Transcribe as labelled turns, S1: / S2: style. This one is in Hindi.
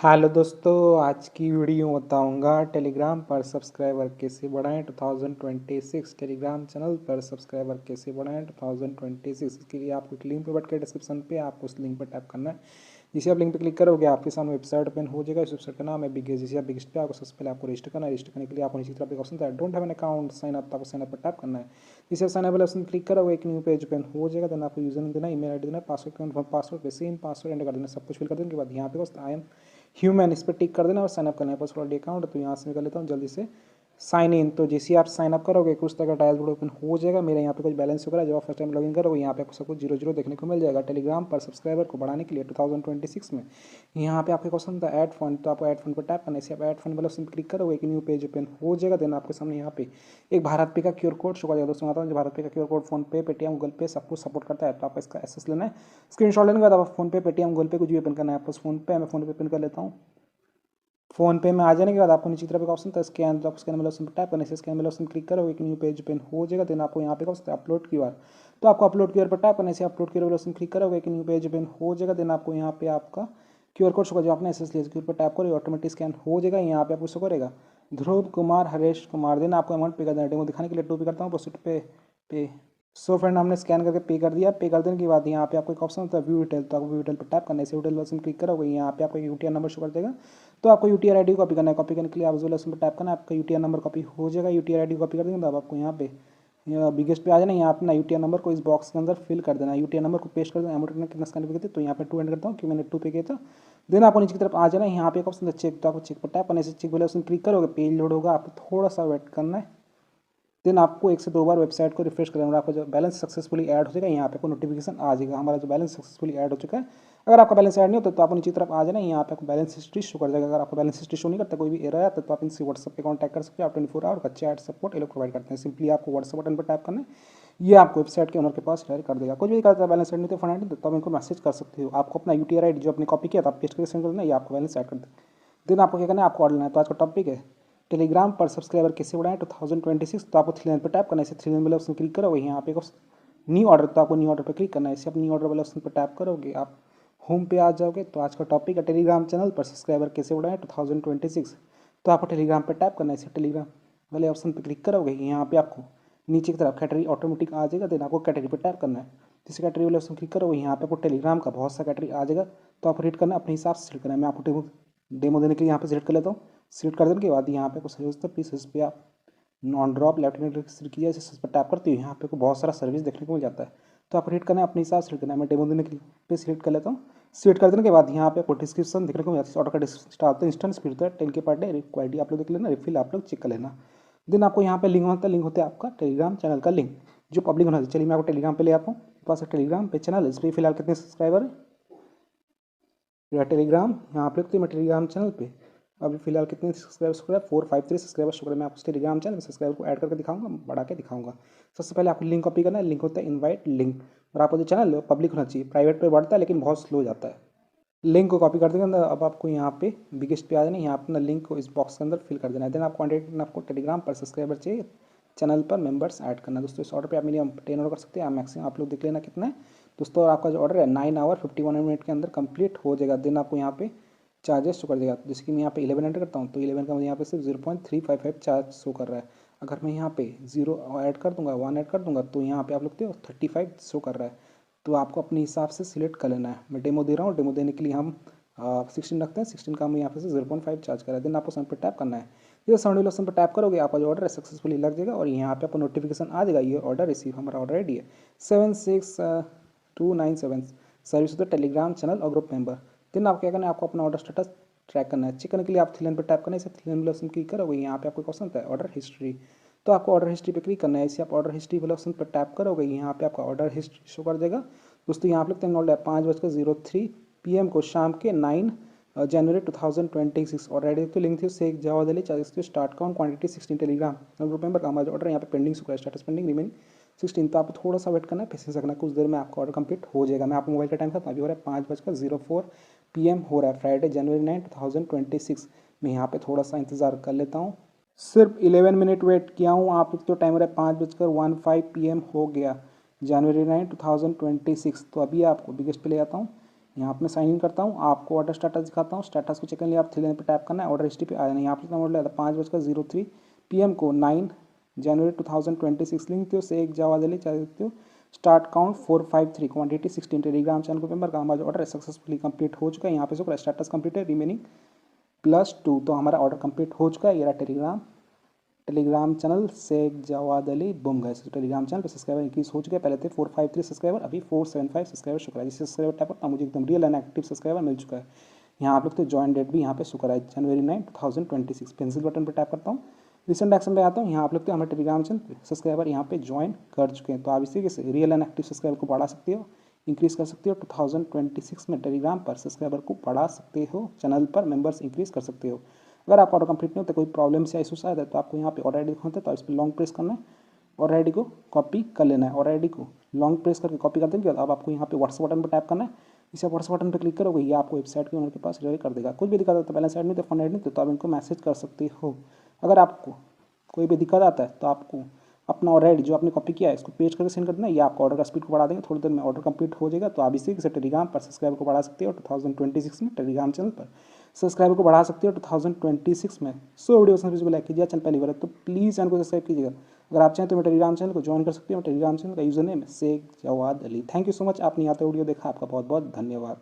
S1: हेलो दोस्तों, आज की वीडियो बताऊंगा टेलीग्राम पर सब्सक्राइबर कैसे बढ़ाएं 2026। टेलीग्राम चैनल पर सब्सक्राइबर कैसे बढ़ाएं 2026। इसके लिए आपको एक लिंक पे बैठ के डिस्क्रिप्शन पे आपको उस लिंक पर टैप करना है। जिसे आप लिंक पे क्लिक करोगे आपके सामने वेबसाइट ओपन हो जाएगा। इस वेबसाइट का नाम है बिगेस्ट। जिसे आप बिगेस्ट पे आपको सबसे पहले आपको रजिस्टर करना है। रजिस्टर करने के लिए आपको नीचे तरफ एक ऑप्शन था don't have an account sign up, आपको साइन अप पर टैप करना है। जिसे साइन अप वाले ऑप्शन क्लिक करोगे एक न्यू पेज ओपन हो जाएगा। देन आपको यूजर देना, ईमेल आईडी देना, पासवर्ड कन्फर्म पासवर्ड पे सेम पासवर्ड एंटर कर देना। सब कुछ फिल कर देने के बाद यहाँ पे बस आई एम ह्यूमन इस पर टिक कर देना और साइनअप करना है। पास ऑलरेडी अकाउंट तो यहाँ से मैं कर लेता हूँ जल्दी से साइन इन। तो जैसे ही आप साइन अप करोगे कुछ तरह का डैशबोर्ड ओपन हो जाएगा। मेरे यहाँ पे कुछ बैलेंस वगैरह जब आप फर्स्ट टाइम लॉगिन करोगे यहाँ पे आपको सब कुछ जीरो जीरो देखने को मिल जाएगा। टेलीग्राम पर सब्सक्राइबर को बढ़ाने के लिए 2026 में यहाँ पे आपके क्वेश्चन था ऐड फंड, तो आपको ऐड फंड पर टैप करना है। इसे आप ऐड फंड वाला ऑप्शन क्लिक करोगे एक न्यू पेज ओपन हो जाएगा। देन आपके सामने यहाँ पे एक भारत पे का क्यूआर कोड शो कर जाएगा। दोस्तों आता हूँ जो भारत पे का क्यूआर कोड फोन पे, पेटीएम, गूगल पे सब कुछ सपोर्ट करता है। तो आपको इसका एक्सेस लेना है। स्क्रीनशॉट लेने के बाद आप फोन पे, पेटीएम, गूगल पे कुछ भी ओपन करना है। आपको फोन पे मैं फोन पे ओपन कर लेता हूँ। फोन पे में आ जाने के बाद आपको नीचे तरफ एक ऑप्शन था स्कैन, तो आप स्कैन वाला ऑप्शन पर टैप करने से स्कैन वाला ऑप्शन क्लिक करोगे एक न्यू पेज ओपन हो जाएगा। देन आपको यहाँ पे ऑप्शन अपलोड क्यूआर, तो आपको अपलोड क्यूआर पर टैप करने से अपलोड क्यूआर वाला ऑप्शन क्लिक करोगे एक न्यू पेज ओपन हो जाएगा। देन आपको यहाँ पे आपका क्यूआर कोड शो जो आपने एसएस लिया क्यूआर पर टैप करोगे ऑटोमेटिक स्कैन हो जाएगा। यहाँ पे आपको शो करेगा ध्रुव कुमार हरेश कुमार। देन आपको अमाउंट पे कर देना। डेमो दिखाने के लिए टू पे करता हूँ प्रोसीड पे। सो फ्रेंड हमने स्कैन करके पे कर दिया। पे कर देने के बाद यहाँ पे आपको एक ऑप्शन होता है व्यू डिटेल, तो आपको व्यू डिटेल पर टैप करने से डिटेल ऑप्शन क्लिक करोगे यहाँ पे आपको यूटीआर नंबर शो कर देगा। तो आपको यूटीआर आईडी कॉपी करना है। कॉपी करने के लिए आप विजुअल ऑप्शन पर टैप करना है, आपका यूटीआर नंबर कॉपी हो जाएगा। यूटीआर आईडी कॉपी कर देंगे तो अब आपको यहाँ पे बिगेस्ट पे आ जाना। यहाँ अपना यूटीआर नंबर को इस बॉक्स के अंदर फिल कर देना है। यूटीआर नंबर को पेस्ट कर देना। अमाउंट कितना स्कैन पे किया तो यहाँ पे 2 एंड करता हूँ कि मैंने 2 पे किया था। देन आपको नीचे की तरफ आ जाना है। यहाँ पे एक ऑप्शन चेक, तो आपको चेक पर टैप करने से चेक वाले ऑप्शन क्लिक करोगे पेज लोड होगा। आपको थोड़ा सा वेट करना है। देन आपको 1 से 2 बार वेबसाइट को रिफ्रेश करेंगे और आपको जो बैलेंस सक्सेसफुली ऐड हो जाएगा यहाँ पे आपको नोटिफिकेशन आ जाएगा हमारा जो बैलेंस सक्सेसफुली ऐड हो चुका है। अगर आपका बैलेंस ऐड नहीं होता तो आप नीचे तरफ आ जाना, यहाँ पे आपको बैलेंस हिस्ट्री शो कर जाएगा। अगर आपको बैलेंस हिस्ट्री शो नहीं करता, कोई भी एरर आता तो आप इनसे व्हाट्सएप पे कॉन्टैक्ट कर सकते हो। आप 24 आवर का चैट सपोर्ट ये लोग प्रोवाइड करते हैं। सिंपली आपको व्हाट्सएप बटन पर टैप करना है, ये आपको वेबसाइट के ओनर के पास डायरेक्ट कर देगा। कुछ भी करता है बैलेंस ऐड नहीं तो फंड तो आप इनको मैसेज कर सकते हो। आपको अपना यूटीआर आईडी जो आपने कॉपी किया था आप पेस्ट करके सेंड कर देना, ये आपको बैलेंस ऐड कर दें। देन आपको क्या करना है, आपको ऑर्डर लेना है। तो आज का टॉपिक है टेलीग्राम पर सब्सक्राइबर कैसे बढ़ाएं 2026। तो आपको थ्री लाइन पर टैप करना है। इसे थ्री लाइन वाले ऑप्शन क्लिक करोगे यहाँ पे न्यू ऑर्डर, तो आपको न्यू ऑर्डर पर क्लिक करना है। इसे आप न्यू ऑर्डर वाले ऑप्शन पर टैप करोगे आप होम पे आ जाओगे। तो आज का टॉपिक है टेलीग्राम चैनल पर सब्सक्राइबर कैसे बढ़ाएं 2026। तो आपको टेलीग्राम पर टैप करना है। इसे टेलीग्राम वाले ऑप्शन पर क्लिक करोगे यहाँ पे आपको नीचे की तरफ कैटेगरी ऑटोमेटिक आ जाएगा। देन आपको कैटेगरी पर टैप करना है। जिस कैटेगरी वाले ऑप्शन क्लिक करोगे यहाँ पे आपको टेलीग्राम का बहुत सा कैटेगरी आ जाएगा। तो आपको रीड करना अपने हिसाब से सिलेक्ट करना है। मैं आपको डेमो देने के लिए यहाँ पे सिलेक्ट कर लेता हूँ। सिलेक्ट कर देने के बाद यहाँ पे कुछ सर्विस तो प्लीज इस पर आप नॉन ड्रॉप लेफ्ट किया इस पर टैप करती हूँ। यहाँ पे को बहुत सारा सर्विस देखने को मिल जाता है। तो आप रीड करना है अपने हिसाब से सिलेक्ट करना है। मैं डेमो देने के लिए सिलेक्ट कर लेता हूँ। सिलेक्ट कर देने के बाद यहाँ पे आपको डिस्क्रिप्शन देखने को मिल जाता है। ऑटो का डिस्क्रिप्शन इंस्टेंट स्पीड होता है 10 के पर डे। क्वालिटी आप लोग देख लेना, रिफिल आप लोग चेक कर लेना। देन आपको यहाँ पे लिंक होता है। लिंक होता है आपका टेलीग्राम चैनल का लिंक जो पब्लिक होना चाहिए। चलिए मैं आपको टेलीग्राम पे ले आता हूँ। पास टेलीग्राम पे चैनल इस पर फिलहाल कितने सब्सक्राइबर है टेलीग्राम यहाँ पे तो मैं टेलीग्राम चैनल पे अभी फिलहाल कितने सब्सक्राइबर 453 सब्सक्राइबर शुक्र है। मैं आपको टेलीग्राम चैनल में सब्सक्राइबर को ऐड करके दिखाऊंगा, बढ़ा के दिखाऊंगा। सबसे पहले आपको लिंक कॉपी करना है। लिंक होता है इनवाइट लिंक, और आपको जो चैनल है पब्लिक होना चाहिए। प्राइवेट पे बढ़ता है लेकिन बहुत स्लो जाता है। लिंक को कॉपी कर देंगे। अब आपको यहाँ पे बिगेस्ट पे आ जाना है। यहाँ अपना लिंक को इस बॉक्स के अंदर फिल कर देना है। देन आप कॉन्टेक्ट आपको टेलीग्राम पर सब्सक्राइबर चाहिए, चैनल पर मेंबर्स ऐड करना। दोस्तों इस ऑर्डर पे आप मिनिमम 10 ऑर्डर कर सकते हैं। आप मैक्सिमम आप लोग देख लेना कितना है दोस्तों। और आपका जो ऑर्डर है 9 आवर 51 मिनट के अंदर कंप्लीट हो जाएगा। देन आपको यहाँ पे चार्जेस शो कर देगा। जैसे कि मैं यहाँ पे 11 एंटर करता हूँ तो 11 का मुझे यहाँ पे सिर्फ 0.355 चार्ज शो कर रहा है। अगर मैं यहाँ पे 0 ऐड कर दूंगा 1 ऐड कर दूंगा तो यहाँ पे आप लोग 35 शो कर रहा है। तो आपको अपने हिसाब से सिलेक्ट कर लेना है। मैं डेमो दे रहा हूँ, डेमो देने के लिए हम 16 रखते हैं। 16 का हम यहाँ पे से 0.5 चार्ज कर रहा है। देन आपको सबमिट पर टैप करना है। ये साउंड वाले ऑप्शन पर टैप करोगे आपका जो ऑर्डर है सक्सेसफुली लग जाएगा और यहाँ पे आपको नोटिफिकेशन आ जाएगा ये ऑर्डर रिसीव। हमारा ऑर्डर आईडी है 76297। सर्विस होता है टेलीग्राम चैनल और ग्रुप मेंबर। देन आप क्या करना है, आपको अपना ऑर्डर स्टेटस ट्रैक करना है। चेक करने के लिए आप थ्री पर टैप करना है। इसे थ्री वाले ऑप्शन क्लिक करोगे यहाँ पे आपको क्वेश्चन होता है ऑर्डर हिस्ट्री, तो आपको ऑर्डर हिस्ट्री पे क्लिक करना है। इसे आप ऑर्डर हिस्ट्री वाले ऑप्शन पर टैप करोगे यहाँ पे आपका ऑर्डर हिस्ट्री शो कर देगा। दोस्तों यहाँ पे लिखते हैं ऑर्डर 5:03 PM को शाम के 9 जनवरी 2026 और रेडी तो लिंक थी उससे एक जावा दिली चार्जेस की start count quantity 16 Telegram group member का हमारा ऑर्डर यहाँ पे पेंडिंग सुखा स्टेटस पेंडिंग रिमेनिंग 16। तो आपको थोड़ा सा वेट करना है, पेशेंस रखना, कुछ देर में आपका ऑर्डर कंप्लीट हो जाएगा। मैं आपको मोबाइल का टाइम था अभी हो रहा है 5:04 PM हो रहा है फ्राइडे जनवरी 9 2026। मैं यहाँ पे थोड़ा सा इंतज़ार कर लेता हूँ। सिर्फ 11 मिनट वेट किया हूँ। आप तो टाइम हो रहा है 5:15 PM हो गया जनवरी 9 2026। तो अभी आपको बिगेस्ट पे ले आता हूँ। यहाँ पर मैं साइन इन करता हूँ, आपको ऑर्डर स्टेटस दिखाता हूँ। स्टेटस को चेक करने के लिए आप 3 लाइन पर टैप करना है, ऑर्डर हिस्ट्री पे आ जाना है। यहाँ पर ऑर्डर लिया था 5:03 PM को 9 जनवरी 2026 लिंक थी से एक जावा दिल्ली चाह सकते हो। Start count 453 quantity 16 Telegram channel को मेंबर का हमारा ऑर्डर सक्सेसफुली कंप्लीट हो चुका है। यहाँ पे जो स्टेटस कंप्लीट है, रिमेनिंग +2, तो हमारा ऑर्डर कंप्लीट हो चुका है। ये रहा टेलीग्राम चैनल शेख जवाद अली बूम गए। टेलीग्राम चैनल पे सब्सक्राइबर इंक्रीज हो चुके हैं, पहले थे 453 सब्सक्राइबर, अभी 475 सब्सक्राइबर। शुक्र है, जिस सब्सक्राइबर टैप करता मुझे एकदम रियल एंड एक्टिव सब्सक्राइबर मिल चुका है। यहाँ आप लोग तो ज्वाइन डेट भी यहाँ पे शुक्र है जनवरी 9 2026। पेंसिल बटन पर टैप करता हूँ, रिसेंट एक्शन पे आता हूँ। यहाँ आप लोग तो हमारे टेलीग्राम चैनल सब्सक्राइबर यहाँ पे ज्वाइन कर चुके हैं। तो आप इसी तरीके से रियल एंड एक्टिव सब्सक्राइबर को बढ़ा सकते हो, इंक्रीज कर सकते हो। 2026 में टेलीग्राम पर सब्सक्राइबर को बढ़ा सकते हो, चैनल पर मेंबर्स इंक्रीज कर सकते हो। अगर आप ऑर्डर कंप्लीट नहीं होता, कोई प्रॉब्लम से इशूस आता है, तो आपको यहाँ पे ऑर्डर आई डी होता है, तो इस पर लॉन्ग प्रेस करना है, ऑर्डर आई डी को कॉपी कर लेना है। ऑर्डर आई डी को लॉन्ग प्रेस करके कॉपी कर देंगे। अब आपको यहाँ पे व्हाट्सएप बटन पर टैप करना है। इसे व्हाट्सएप बटन पर क्लिक करोगे, ये आपको वेबसाइट के उनके पास रिजल्ट कर देगा। कुछ भी दिक्कत आता है, बैलेंस ऐड नहीं तो फंड ऐड नहीं तो आप इनको मैसेज कर सकते हो। अगर आपको कोई भी दिक्कत आता है तो आपको अपना ऑर्डर आई डी जो आपने कॉपी किया है इसको पेज करके सेंड कर देना, ये आपको ऑर्डर का स्पीड को बढ़ा देंगे। थोड़ी देर में ऑर्डर कंप्लीट हो जाएगा। तो आप इसी से टेलीग्राम पर सब्सक्राइबर को बढ़ा सकते हो। 2026 में टेलीग्राम चैनल पर सब्सक्राइबर को बढ़ा सकते हो 2026 में। सो वीडियो पसंद को लाइक कीजिए, चैनल पहली बार है तो प्लीज़ चैनल को सब्सक्राइब कीजिएगा। अगर आप चाहें तो मेरे टेलीग्राम चैनल को ज्वाइन कर सकते हो। टेलीग्राम चैनल का यूजर नेम है Sheikh Jawad Ali. Thank you so much, आपने यहाँ तक वीडियो देखा, आपका बहुत बहुत धन्यवाद।